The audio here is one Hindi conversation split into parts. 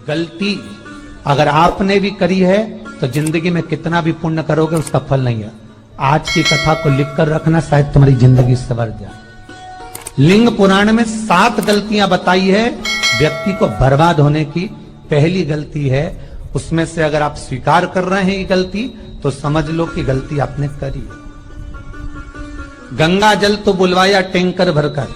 गलती अगर आपने भी करी है तो जिंदगी में कितना भी पुण्य करोगे उसका फल नहीं है। आज की कथा को लिखकर रखना, शायद तुम्हारी जिंदगी संवर जाए। लिंग पुराण में 7 गलतियां बताई है व्यक्ति को बर्बाद होने की। पहली गलती है, उसमें से अगर आप स्वीकार कर रहे हैं ये गलती तो समझ लो कि गलती आपने करी है। गंगा जल तो बुलवाया टैंकर भरकर,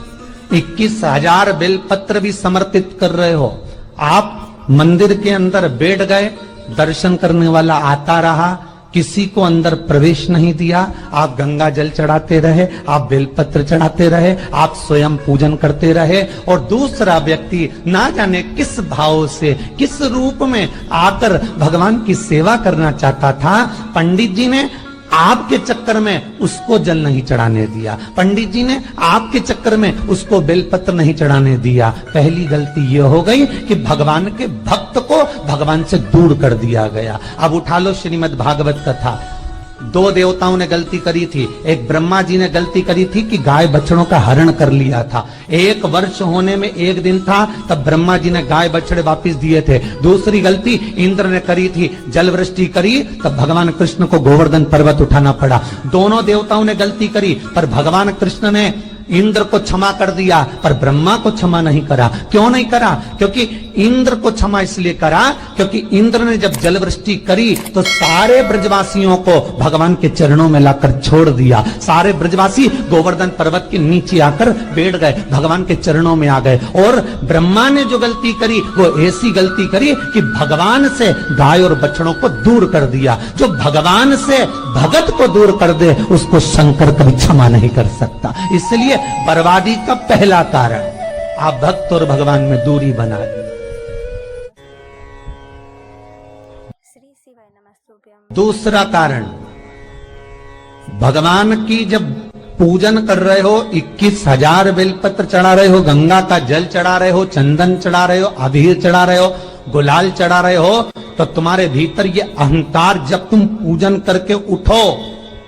21,000 बेलपत्र भी समर्पित कर रहे हो। आप मंदिर के अंदर बैठ गए, दर्शन करने वाला आता रहा, किसी को अंदर प्रवेश नहीं दिया। आप गंगा जल चढ़ाते रहे, आप बेलपत्र चढ़ाते रहे, आप स्वयं पूजन करते रहे, और दूसरा व्यक्ति ना जाने किस भाव से, किस रूप में आकर भगवान की सेवा करना चाहता था। पंडित जी ने आपके चक्कर में उसको जल नहीं चढ़ाने दिया, पंडित जी ने आपके चक्कर में उसको बेलपत्र नहीं चढ़ाने दिया। पहली गलती यह हो गई कि भगवान के भक्त को भगवान से दूर कर दिया गया। अब उठा लो श्रीमद् भागवत कथा। 2 देवताओं ने गलती करी थी। एक ब्रह्मा जी ने गलती करी थी कि गाय बछड़ों का हरण कर लिया था। 1 वर्ष होने में 1 दिन था तब ब्रह्मा जी ने गाय बछड़े वापस दिए थे। दूसरी गलती इंद्र ने करी थी, जल वृष्टि करी तब भगवान कृष्ण को गोवर्धन पर्वत उठाना पड़ा। दोनों देवताओं ने गलती करी पर भगवान कृष्ण ने इंद्र को क्षमा कर दिया पर ब्रह्मा को क्षमा नहीं करा। क्यों नहीं करा? क्योंकि इंद्र को क्षमा इसलिए करा क्योंकि इंद्र ने जब जल वृष्टि करी तो सारे ब्रजवासियों को भगवान के चरणों में लाकर छोड़ दिया। सारे ब्रजवासी गोवर्धन पर्वत के नीचे आकर बैठ गए, भगवान के चरणों में आ गए। और ब्रह्मा ने जो गलती करी वो ऐसी गलती करी कि भगवान से गाय और बछड़ों को दूर कर दिया। जो भगवान से भगत को दूर कर दे उसको शंकर कभी क्षमा नहीं कर सकता। इसलिए बर्बादी का पहला कारण आप भक्त और भगवान में दूरी बना दी। दूसरा कारण, भगवान की जब पूजन कर रहे हो, 21,000 बेलपत्र चढ़ा रहे हो, गंगा का जल चढ़ा रहे हो, चंदन चढ़ा रहे हो, अबीर चढ़ा रहे हो, गुलाल चढ़ा रहे हो, तो तुम्हारे भीतर ये अहंकार, जब तुम पूजन करके उठो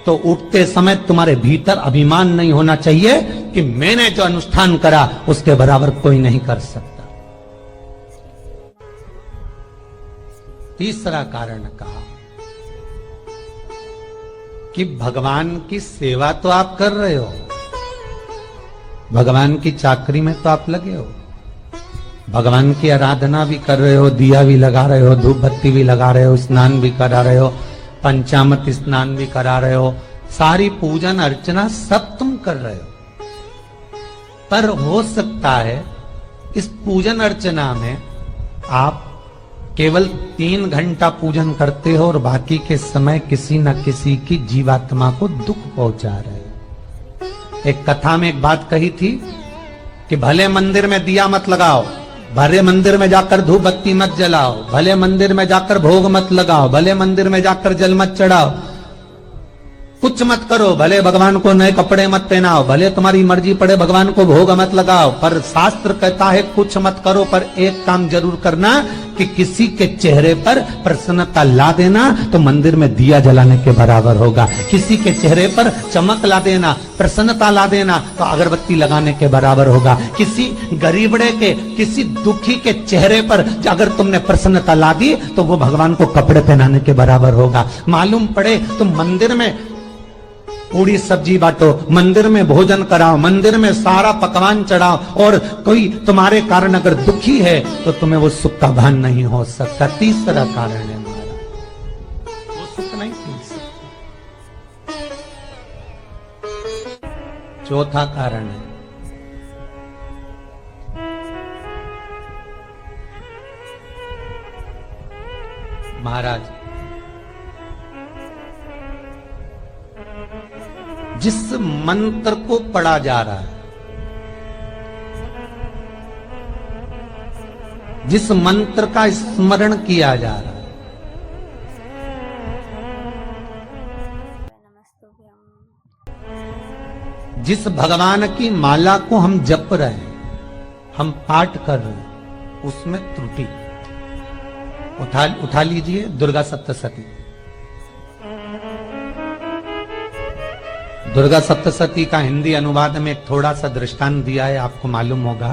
तो उठते समय तुम्हारे भीतर अभिमान नहीं होना चाहिए कि मैंने जो अनुष्ठान करा उसके बराबर कोई नहीं कर सकता। तीसरा कारण कहा कि भगवान की सेवा तो आप कर रहे हो, भगवान की चाकरी में तो आप लगे हो, भगवान की आराधना भी कर रहे हो, दिया भी लगा रहे हो, धूप बत्ती भी लगा रहे हो, स्नान भी करा रहे हो, पंचामृत स्नान भी करा रहे हो, सारी पूजन अर्चना सब तुम कर रहे हो। पर हो सकता है इस पूजन अर्चना में आप केवल 3 घंटा पूजन करते हो और बाकी के समय किसी न किसी की जीवात्मा को दुख पहुंचा रहे हो। एक कथा में एक बात कही थी कि भले मंदिर में दिया मत लगाओ, भले मंदिर में जाकर धूप बत्ती मत जलाओ, भले मंदिर में जाकर भोग मत लगाओ, भले मंदिर में जाकर जल मत चढ़ाओ, कुछ मत करो, भले भगवान को नए कपड़े मत पहनाओ, भले तुम्हारी मर्जी पड़े भगवान को भोग मत लगाओ, पर शास्त्र कहता है कुछ मत करो, पर एक काम जरूर करना कि किसी के चेहरे पर प्रसन्नता ला देना तो मंदिर में दिया जलाने के बराबर होगा। किसी के चेहरे पर चमक ला देना, प्रसन्नता ला देना तो अगरबत्ती लगाने के बराबर होगा। किसी गरीबड़े के, किसी दुखी के चेहरे पर अगर तुमने प्रसन्नता ला दी तो वो भगवान को कपड़े पहनाने के बराबर होगा। मालूम पड़े तुम मंदिर में पूरी सब्जी बांटो, मंदिर में भोजन कराओ, मंदिर में सारा पकवान चढ़ाओ, और कोई तुम्हारे कारण अगर दुखी है तो तुम्हें वो सुख का भान नहीं हो सकता। तीसरा कारण है हमारा, वो सुख नहीं पी सकता। चौथा कारण है महाराज, जिस मंत्र को पढ़ा जा रहा है, जिस मंत्र का स्मरण किया जा रहा है, जिस भगवान की माला को हम जप रहे हैं, हम पाठ कर रहे हैं, उसमें त्रुटि। उठा लीजिए दुर्गा सप्तशती। दुर्गा सप्तशती का हिंदी अनुवाद में एक थोड़ा सा दृष्टांत दिया है, आपको मालूम होगा।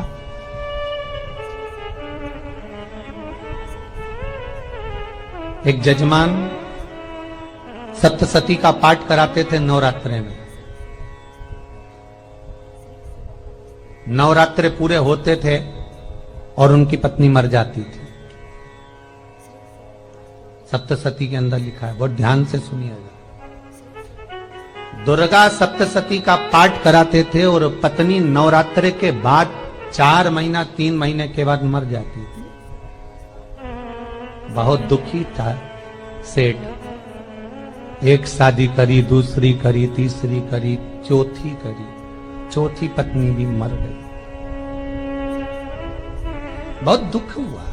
एक जजमान सप्तसती का पाठ कराते थे नवरात्रे में। नवरात्रे पूरे होते थे और उनकी पत्नी मर जाती थी। सप्तसती के अंदर लिखा है, बहुत ध्यान से सुनिएगा। दुर्गा सप्तसती का पाठ कराते थे और पत्नी नवरात्रे के बाद 4 महीना 3 महीने के बाद मर जाती थी। बहुत दुखी था सेठ। एक शादी करी, दूसरी करी, तीसरी करी, चौथी करी, चौथी पत्नी भी मर गई। बहुत दुख हुआ।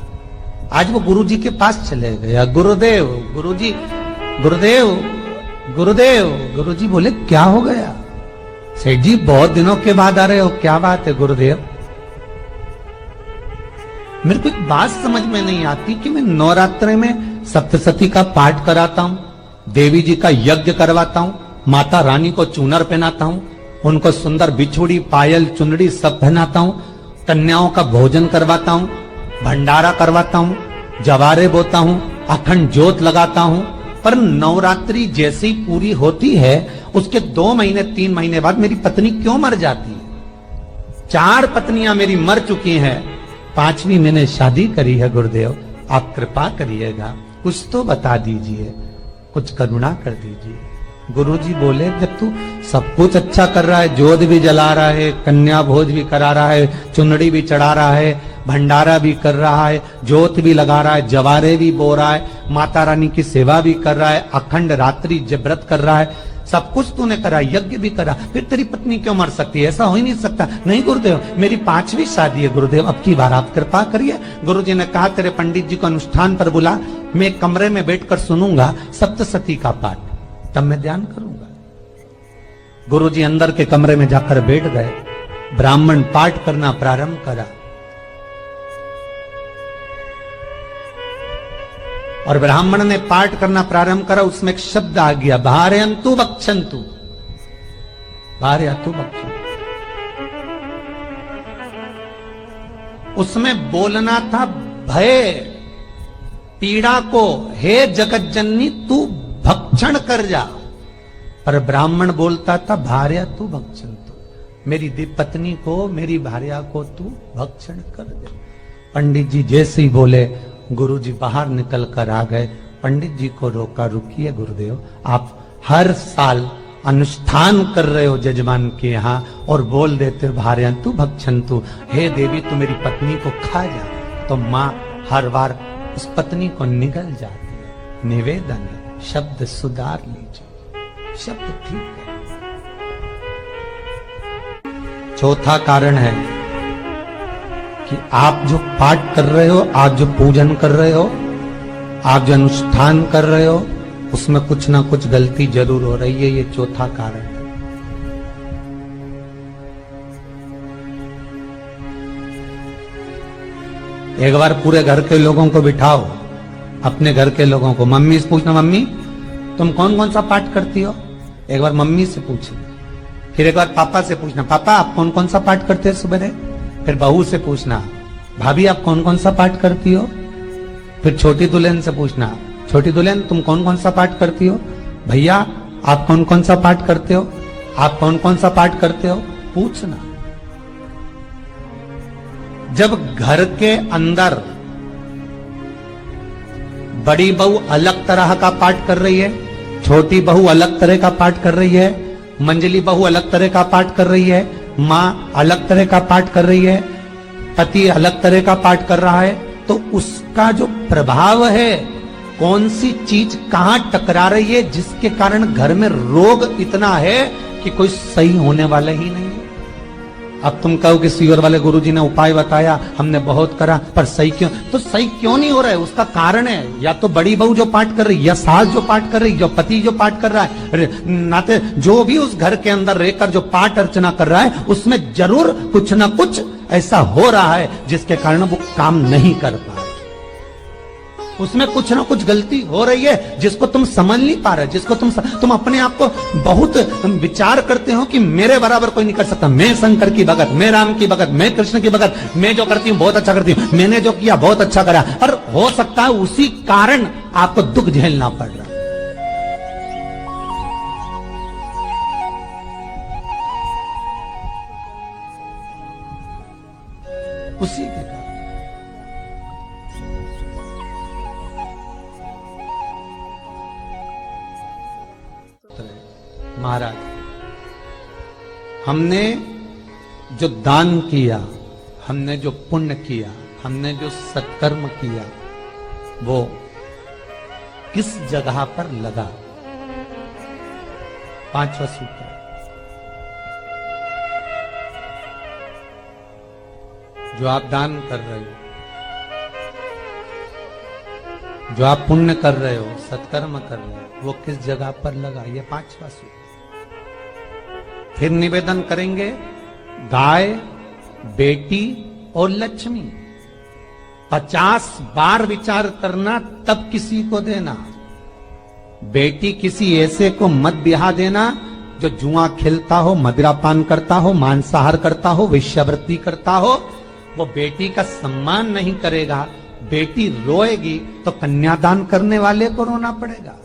आज वो गुरुजी के पास चले गया, गुरुदेव, गुरुजी, गुरुदेव, गुरुदेव। गुरुजी बोले क्या हो गया? सेठ जी बहुत दिनों के बाद आ रहे हो, क्या बात है गुरुदेव? मेरे को एक बात समझ में नहीं आती कि मैं नवरात्रे में सप्तसती का पाठ कराता हूं, देवी जी का यज्ञ करवाता हूं, माता रानी को चूनर पहनाता हूं, उनको सुंदर बिछुड़ी, पायल, चुनरी सब पहनाता हूं, कन्याओं का भोजन करवाता हूं, भंडारा करवाता हूं, जवारे बोता हूं, अखंड ज्योत लगाता हूं, पर नवरात्रि जैसी पूरी होती है उसके 2 महीने 3 महीने बाद मेरी पत्नी क्यों मर जाती है? 4 पत्नियां मेरी मर चुकी हैं, 5वीं मैंने शादी करी है। गुरुदेव आप कृपा करिएगा, कुछ तो बता दीजिए, कुछ करुणा कर दीजिए। गुरुजी बोले जब तू सब कुछ अच्छा कर रहा है, जोत भी जला रहा है, कन्या भोज भी करा रहा है, चुनड़ी भी चढ़ा रहा है, भंडारा भी कर रहा है, जोत भी लगा रहा है, जवारे भी बो रहा है, माता रानी की सेवा भी कर रहा है, अखंड रात्रि व्रत कर रहा है, सब कुछ तूने करा, यज्ञ भी करा, फिर तेरी पत्नी क्यों मर सकती है? ऐसा हो ही नहीं सकता। नहीं गुरुदेव, मेरी 5वीं शादी है गुरुदेव, अब की बार आप कृपा करिए। गुरुजी ने कहा तेरे पंडित जी को अनुष्ठान पर बुला, मैं कमरे में बैठकर सुनूंगा सप्तसती का पाठ, तब मैं ध्यान करूंगा। गुरुजी अंदर के कमरे में जाकर बैठ गए, ब्राह्मण पाठ करना प्रारंभ करा और ब्राह्मण ने पाठ करना प्रारंभ करा। उसमें एक शब्द आ गया, भार्यन्तु भक्षन्तु, भार्यन्तु भक्षन्तु। उसमें बोलना था भय पीड़ा को, हे जगत जननी तू भक्षण कर जा, पर ब्राह्मण बोलता था भार्यन्तु भक्षन्तु, मेरी पत्नी को, मेरी भार्या को तू भक्षण कर दे। पंडित जी जैसे ही बोले गुरुजी बाहर निकल कर आ गए। पंडित जी को रोका, रुकिए गुरुदेव, आप हर साल अनुष्ठान कर रहे हो जजमान के यहाँ और बोल देते हो भार्यन्तु भक्षन्तु, हे देवी तू मेरी पत्नी को खा जा, तो माँ हर बार उस पत्नी को निगल जाती है। निवेदन है, शब्द सुधार लीजिए, शब्द ठीक है। चौथा कारण है कि आप जो पाठ कर रहे हो, आप जो पूजन कर रहे हो, आप जो अनुष्ठान कर रहे हो, उसमें कुछ ना कुछ गलती जरूर हो रही है। ये चौथा कारण है। एक बार पूरे घर के लोगों को बिठाओ, अपने घर के लोगों को, मम्मी से पूछना, मम्मी तुम कौन कौन सा पाठ करती हो? एक बार मम्मी से पूछना। फिर एक बार पापा से पूछना, पापा आप कौन कौन सा पाठ करते हो सुबह? फिर बहू से पूछना, भाभी आप कौन कौन सा पाठ करती हो? फिर छोटी दुल्हन से पूछना, छोटी दुल्हन तुम कौन कौन सा पाठ करती हो? भैया आप कौन कौन सा पाठ करते हो? आप कौन कौन सा पाठ करते हो? पूछना। जब घर के अंदर बड़ी बहू अलग तरह का पाठ कर रही है, छोटी बहू अलग तरह का पाठ कर रही है, मंजली बहू अलग तरह का पाठ कर रही है, माँ अलग तरह का पाठ कर रही है, पति अलग तरह का पाठ कर रहा है, तो उसका जो प्रभाव है, कौन सी चीज कहां टकरा रही है, जिसके कारण घर में रोग इतना है कि कोई सही होने वाला ही नहीं है। अब तुम कहो कि सीवर वाले गुरुजी ने उपाय बताया, हमने बहुत करा, पर सही क्यों? तो सही क्यों नहीं हो रहा है? उसका कारण है या तो बड़ी बहू जो पाठ कर रही है, या सास जो पाठ कर रही है, जो पति जो पाठ कर रहा है, नाते जो भी उस घर के अंदर रहकर जो पाठ अर्चना कर रहा है, उसमें जरूर कुछ ना कुछ ऐसा हो रहा है जिसके कारण वो काम नहीं कर पा रहे। उसमें कुछ ना कुछ गलती हो रही है जिसको तुम समझ नहीं पा रहे, जिसको तुम अपने आप को बहुत विचार करते हो कि मेरे बराबर कोई नहीं कर सकता, मैं शंकर की भगत, मैं राम की भगत, मैं कृष्ण की भगत, मैं जो करती हूँ बहुत अच्छा करती हूँ, मैंने जो किया बहुत अच्छा करा। और हो सकता है उसी कारण आपको दुख झेलना पड़ रहा है। उसी के कारण महाराज, हमने जो दान किया, हमने जो पुण्य किया, हमने जो सत्कर्म किया, वो किस जगह पर लगा? पांचवा सूत्र, जो आप दान कर रहे हो, जो आप पुण्य कर रहे हो, सत्कर्म कर रहे हो, वो किस जगह पर लगा? ये पांचवा सूत्र। फिर निवेदन करेंगे, गाय, बेटी और लक्ष्मी 50 बार विचार करना, तब किसी को देना। बेटी किसी ऐसे को मत ब्याह देना जो जुआ खेलता हो, मदिरापान करता हो, मांसाहार करता हो, वेश्यावृत्ति करता हो। वो बेटी का सम्मान नहीं करेगा। बेटी रोएगी तो कन्यादान करने वाले को रोना पड़ेगा।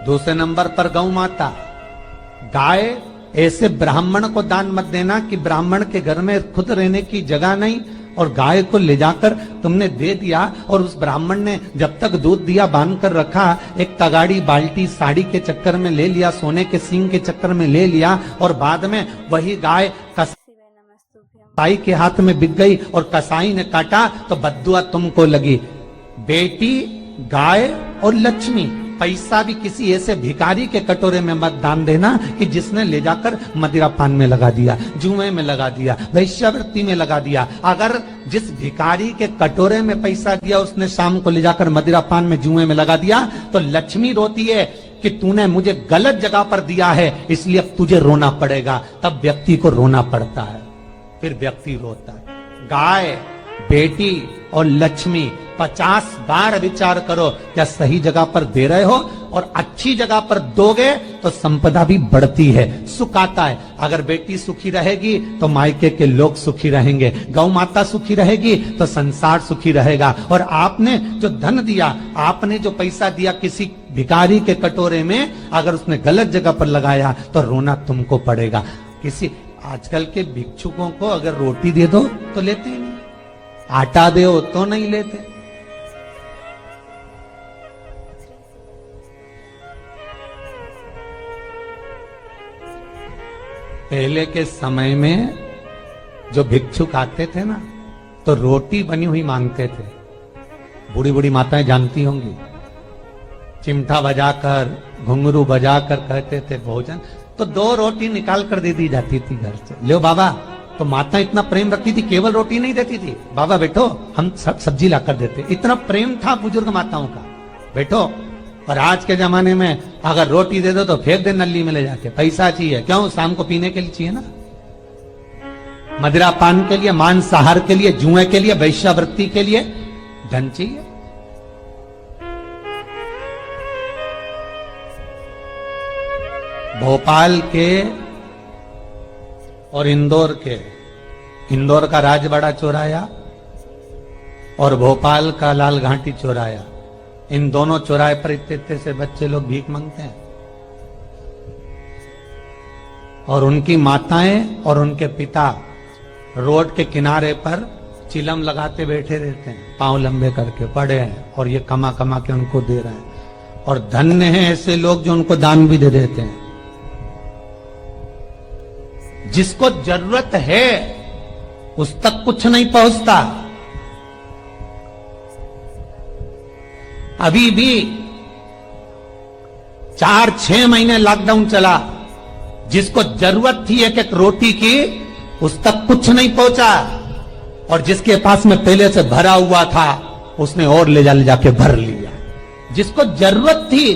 दूसरे नंबर पर गौ माता, गाय ऐसे ब्राह्मण को दान मत देना कि ब्राह्मण के घर में खुद रहने की जगह नहीं और गाय को ले जाकर तुमने दे दिया और उस ब्राह्मण ने जब तक दूध दिया बांध कर रखा, एक तगाड़ी बाल्टी साड़ी के चक्कर में ले लिया, सोने के सींग के चक्कर में ले लिया और बाद में वही गाय कसाई के हाथ में बिक गई और कसाई ने काटा तो बद्दुआ तुमको लगी। बेटी, गाय और लक्ष्मी, पैसा भी किसी ऐसे भिखारी के कटोरे में मत दान देना कि जिसने ले जाकर मदिरापान में लगा दिया, जुए में लगा दिया, वेश्यावृत्ति में लगा दिया। अगर जिस भिखारी के कटोरे में पैसा दिया उसने शाम को ले जाकर मदिरापान में, जुए में लगा दिया, तो लक्ष्मी रोती है कि तूने मुझे गलत जगह पर दिया है, इसलिए अब तुझे रोना पड़ेगा। तब व्यक्ति को रोना पड़ता है, फिर व्यक्ति रोता है। गाय, बेटी और लक्ष्मी 50 बार विचार करो, क्या सही जगह पर दे रहे हो? और अच्छी जगह पर दोगे तो संपदा भी बढ़ती है, सुख आता है। अगर बेटी सुखी रहेगी तो मायके के लोग सुखी रहेंगे, गौ माता सुखी रहेगी तो संसार सुखी रहेगा। और आपने जो धन दिया, आपने जो पैसा दिया किसी भिखारी के कटोरे में, अगर उसने गलत जगह पर लगाया तो रोना तुमको पड़ेगा। किसी आजकल के भिक्षुकों को अगर रोटी दे दो तो लेते ही नहीं, आटा दो तो नहीं लेते। पहले के समय में जो भिक्षुक आते थे ना, तो रोटी बनी हुई मांगते थे। बूढ़ी बूढ़ी माताएं जानती होंगी, चिमटा बजाकर, घुंघरू बजाकर कहते थे भोजन, तो 2 रोटी निकाल कर दे दी जाती थी घर से। लो बाबा, तो माता इतना प्रेम रखती थी, केवल रोटी नहीं देती थी, बाबा बैठो हम सब सब्जी लाकर देते। इतना प्रेम था बुजुर्ग माताओं का, बैठो। और आज के जमाने में अगर रोटी दे दो तो फेंक दे नली में ले जाके, पैसा चाहिए। क्यों? शाम को पीने के लिए चाहिए ना, मदिरा पान के लिए, मांसाहार के लिए, जुए के लिए, वैश्यावृत्ति के लिए धन चाहिए। भोपाल के और इंदौर के, इंदौर का राजवाड़ा चौराया और भोपाल का लाल घाटी चौराया, इन दोनों चौराहे पर इतने से बच्चे लोग भीख मांगते हैं और उनकी माताएं और उनके पिता रोड के किनारे पर चिलम लगाते बैठे रहते हैं, पांव लंबे करके पड़े हैं और ये कमा कमा के उनको दे रहे हैं। और धन्य हैं ऐसे लोग जो उनको दान भी दे देते हैं। जिसको जरूरत है उस तक कुछ नहीं पहुंचता। अभी भी 4-6 महीने लॉकडाउन चला, जिसको जरूरत थी एक एक रोटी की उस तक कुछ नहीं पहुंचा, और जिसके पास में पहले से भरा हुआ था उसने और ले जाके भर लिया। जिसको जरूरत थी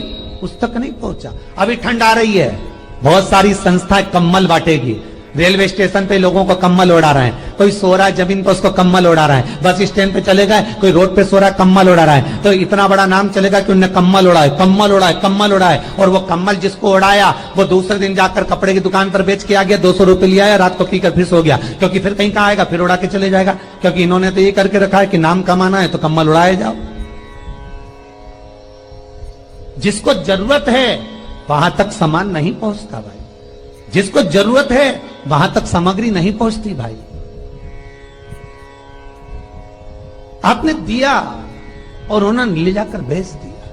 उस तक नहीं पहुंचा। अभी ठंड आ रही है, बहुत सारी संस्थाएं कंबल बांटेगी, रेलवे स्टेशन पे लोगों को कम्बल ओढ़ा रहे हैं, कोई सो रहा है जमीन पर उसको कम्बल ओढ़ा रहा है, बस स्टैंड पे चले गए कोई रोड पे सो रहा है कम्बल ओढ़ा रहा है, तो इतना बड़ा नाम चलेगा कि उन्हें कम्बल ओढ़ा है, कम्बल ओढ़ा है, कम्बल ओढ़ा है। और वो कम्बल जिसको ओढ़ाया वो दूसरे दिन जाकर कपड़े की दुकान पर बेच के आ गया, 200 रुपए लिया है, रात को पीकर फिर सो गया, क्योंकि फिर कहीं कहाँ आएगा, फिर उड़ा के चले जाएगा, क्योंकि इन्होंने तो ये करके रखा है कि नाम कमाना है तो कम्बल उड़ाए जाओ। जिसको जरूरत है वहां तक सामान नहीं पहुंचता भाई, जिसको जरूरत है वहां तक सामग्री नहीं पहुंचती भाई। आपने दिया और उन्होंने ले जाकर बेच दिया,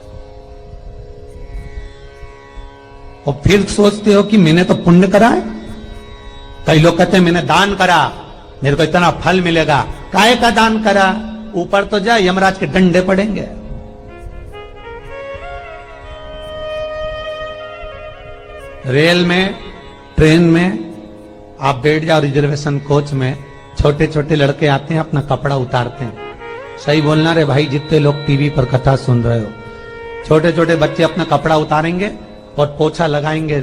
और फिर सोचते हो कि मैंने तो पुण्य करा है। कई लोग कहते हैं मैंने दान करा, मेरे को इतना फल मिलेगा। काहे का दान करा? ऊपर तो जा, यमराज के डंडे पड़ेंगे। रेल में, ट्रेन में आप बैठ जाओ, रिजर्वेशन कोच में छोटे छोटे लड़के आते हैं, अपना कपड़ा उतारते हैं। सही बोलना रे भाई, जितने लोग टीवी पर कथा सुन रहे हो, छोटे छोटे बच्चे अपना कपड़ा उतारेंगे और पोछा लगाएंगे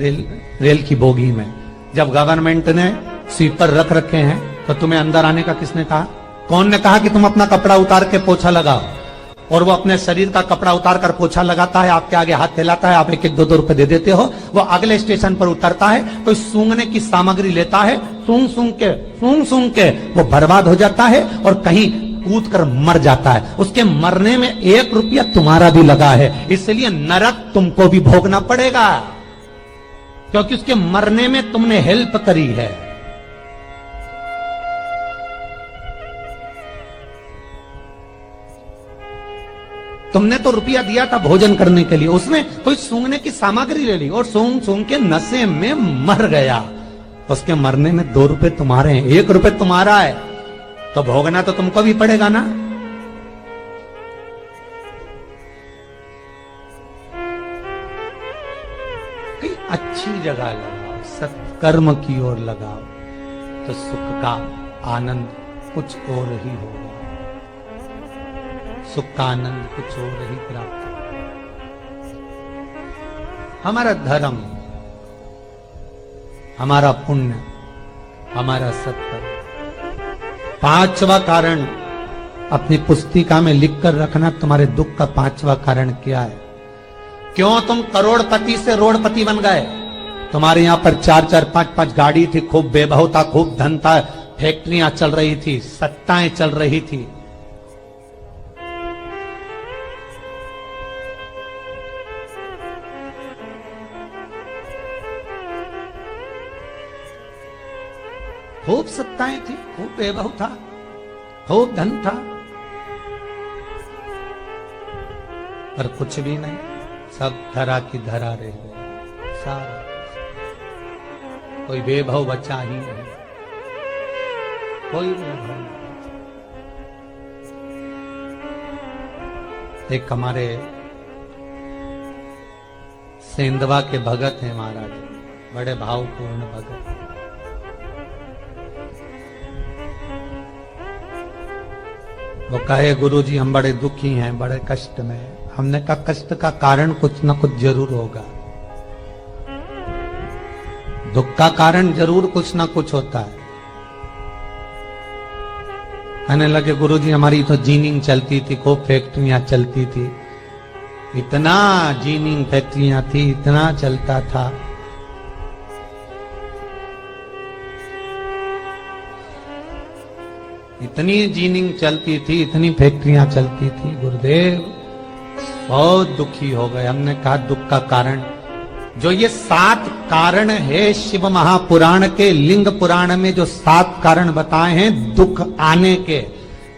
रेल की बोगी में। जब गवर्नमेंट ने स्वीपर रख रखे हैं तो तुम्हें अंदर आने का किसने कहा? कौन ने कहा कि तुम अपना कपड़ा उतार के पोछा लगाओ? और वो अपने शरीर का कपड़ा उतार कर पोछा लगाता है, आपके आगे हाथ फैलाता है, आप 1-1, 2-2 रुपए दे देते हो। वो अगले स्टेशन पर उतरता है, कोई सूंघने की सामग्री लेता है, सूंघ सूंघ के वो बर्बाद हो जाता है और कहीं कूद कर मर जाता है। उसके मरने में 1 रुपया तुम्हारा भी लगा है, इसलिए नरक तुमको भी भोगना पड़ेगा, क्योंकि उसके मरने में तुमने हेल्प करी है। तुमने तो रुपया दिया था भोजन करने के लिए, उसने कोई सूंघने की सामग्री ले ली और सूंघ सूंघ के नशे में मर गया। उसके मरने में 2 रुपए तुम्हारे हैं, 1 रुपए तुम्हारा है, तो भोगना तो तुमको भी पड़ेगा ना। कहीं अच्छी जगह लगाओ, सत्कर्म की ओर लगाओ, तो सुख का आनंद कुछ और ही होगा, सुख का आनंद कुछ और ही प्राप्त होगा। हमारा धर्म, हमारा पुण्य, हमारा सत्कर्म। 5वां कारण अपनी पुस्तिका में लिखकर रखना, तुम्हारे दुख का 5वां कारण क्या है? क्यों तुम करोड़पति से रोड़पति बन गए? तुम्हारे यहां पर 4-4, 5-5 गाड़ी थी, खूब वैभव था, खूब धन था, फैक्ट्रियां चल रही थी, सत्ताएं चल रही थी। खूब सत्ताएं थी, खूब वैभव था, खूब धन था, पर कुछ भी नहीं, सब धरा की धरा रह गए। सारा कोई वैभव बचा ही नहीं, कोई वैभव नहीं। एक हमारे सेंधवा के भगत हैं महाराज, बड़े भावपूर्ण भगत। वो कहे गुरुजी हम बड़े दुखी हैं, बड़े कष्ट में। हमने कहा कष्ट का कारण कुछ ना कुछ जरूर होगा, दुख का कारण जरूर कुछ ना कुछ होता है। कहने लगे गुरुजी हमारी तो जीनिंग चलती थी, खूब फैक्ट्रियां चलती थी, इतना जीनिंग फैक्ट्रियां थी, इतना चलता था, इतनी जीनिंग चलती थी, इतनी फैक्ट्रियां चलती थी, गुरुदेव बहुत दुखी हो गए। हमने कहा दुख का कारण, जो ये 7 कारण है शिव महापुराण के, लिंग पुराण में जो 7 कारण बताए हैं दुख आने के,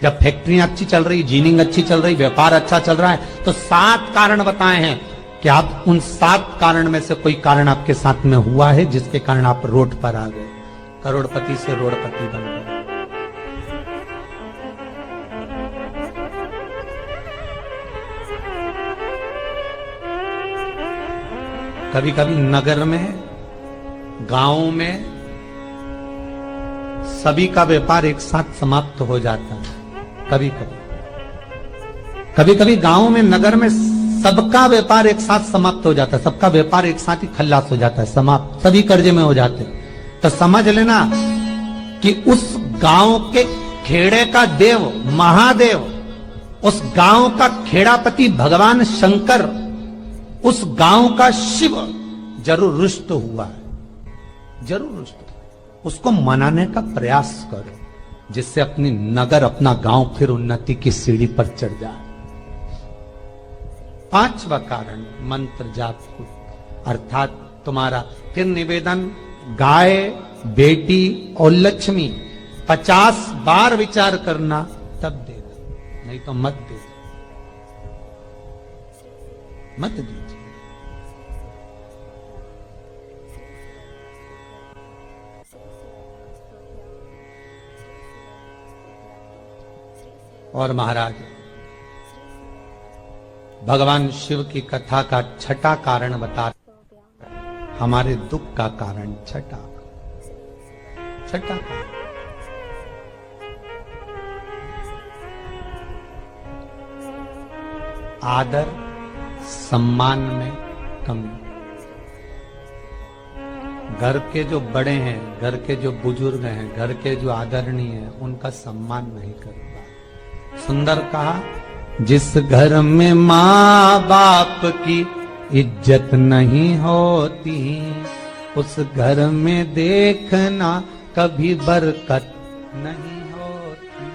जब फैक्ट्रियां अच्छी चल रही, जीनिंग अच्छी चल रही, व्यापार अच्छा चल रहा है, तो 7 कारण बताए हैं कि आप उन 7 कारण में से कोई कारण आपके साथ में हुआ है जिसके कारण आप रोड पर आ गए, करोड़पति से रोडपति बन गए। कभी कभी नगर में, गांव में सभी का व्यापार एक साथ समाप्त हो जाता है। कभी कभी गांव में, नगर में सबका व्यापार एक साथ समाप्त हो जाता है, सबका व्यापार एक साथ ही खल्लास हो जाता है, समाप्त, सभी कर्जे में हो जाते हैं। तो समझ लेना कि उस गांव के खेड़े का देव महादेव, उस गांव का खेड़ापति भगवान शंकर, उस गांव का शिव जरूर रुष्ट हुआ है, जरूर रुष्ट हुआ। उसको मनाने का प्रयास करो, जिससे अपनी नगर, अपना गांव फिर उन्नति की सीढ़ी पर चढ़ जाए। पांचवा कारण मंत्र जाप को, अर्थात तुम्हारा फिर निवेदन, गाय, बेटी और लक्ष्मी 50 बार विचार करना, तब देना, नहीं तो मत दे, मत दीजिए। और महाराज भगवान शिव की कथा का छठा कारण बता, हमारे दुख का कारण छठा कारण, आदर सम्मान में कमी। घर के जो बड़े हैं, घर के जो बुजुर्ग हैं, घर के जो आदरणीय हैं, उनका सम्मान नहीं कर रहा। सुंदर कहा, जिस घर में माँ बाप की इज्जत नहीं होती, उस घर में देखना कभी बरकत नहीं होती।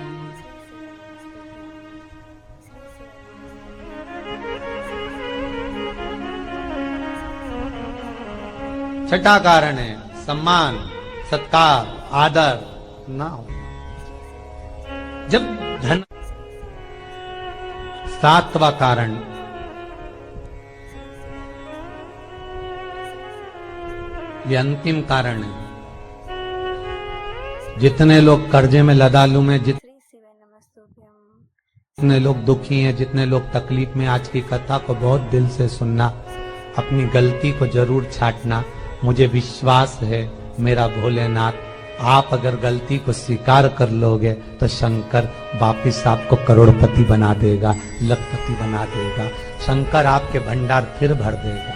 छठा कारण है सम्मान, सत्कार, आदर ना हो। जब धन, सातवां कारण ये अंतिम कारण है। जितने लोग कर्जे में, लदालू में, जितने लोग दुखी हैं, जितने लोग तकलीफ में, आज की कथा को बहुत दिल से सुनना, अपनी गलती को जरूर छांटना। मुझे विश्वास है मेरा भोलेनाथ, आप अगर गलती को स्वीकार कर लोगे तो शंकर वापिस आपको करोड़पति बना देगा, लखपति बना देगा। शंकर आपके भंडार फिर भर देगा।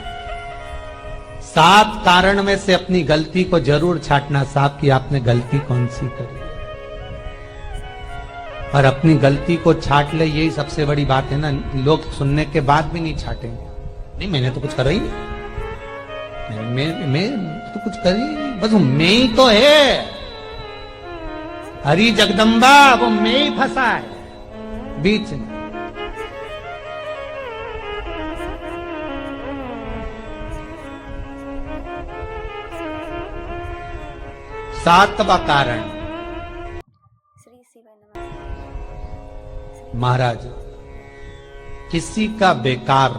7 कारण में से अपनी गलती को जरूर छांटना साहब कि आपने गलती कौन सी करी, और अपनी गलती को छांट ले, यही सबसे बड़ी बात है ना। लोग सुनने के बाद भी नहीं छाटेंगे, नहीं मैंने तो कुछ करा ही नहीं, मैं तो कुछ करी नहीं, बस मैं ही तो है, हरी जगदम्बा वो मैं ही फंसा है बीच में। सातवां कारण महाराज, किसी का बेकार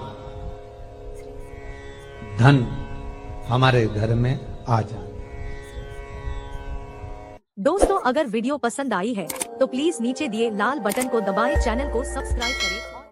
धन हमारे घर में आ जाए। दोस्तों, अगर वीडियो पसंद आई है तो प्लीज नीचे दिए लाल बटन को दबाएं, चैनल को सब्सक्राइब करें।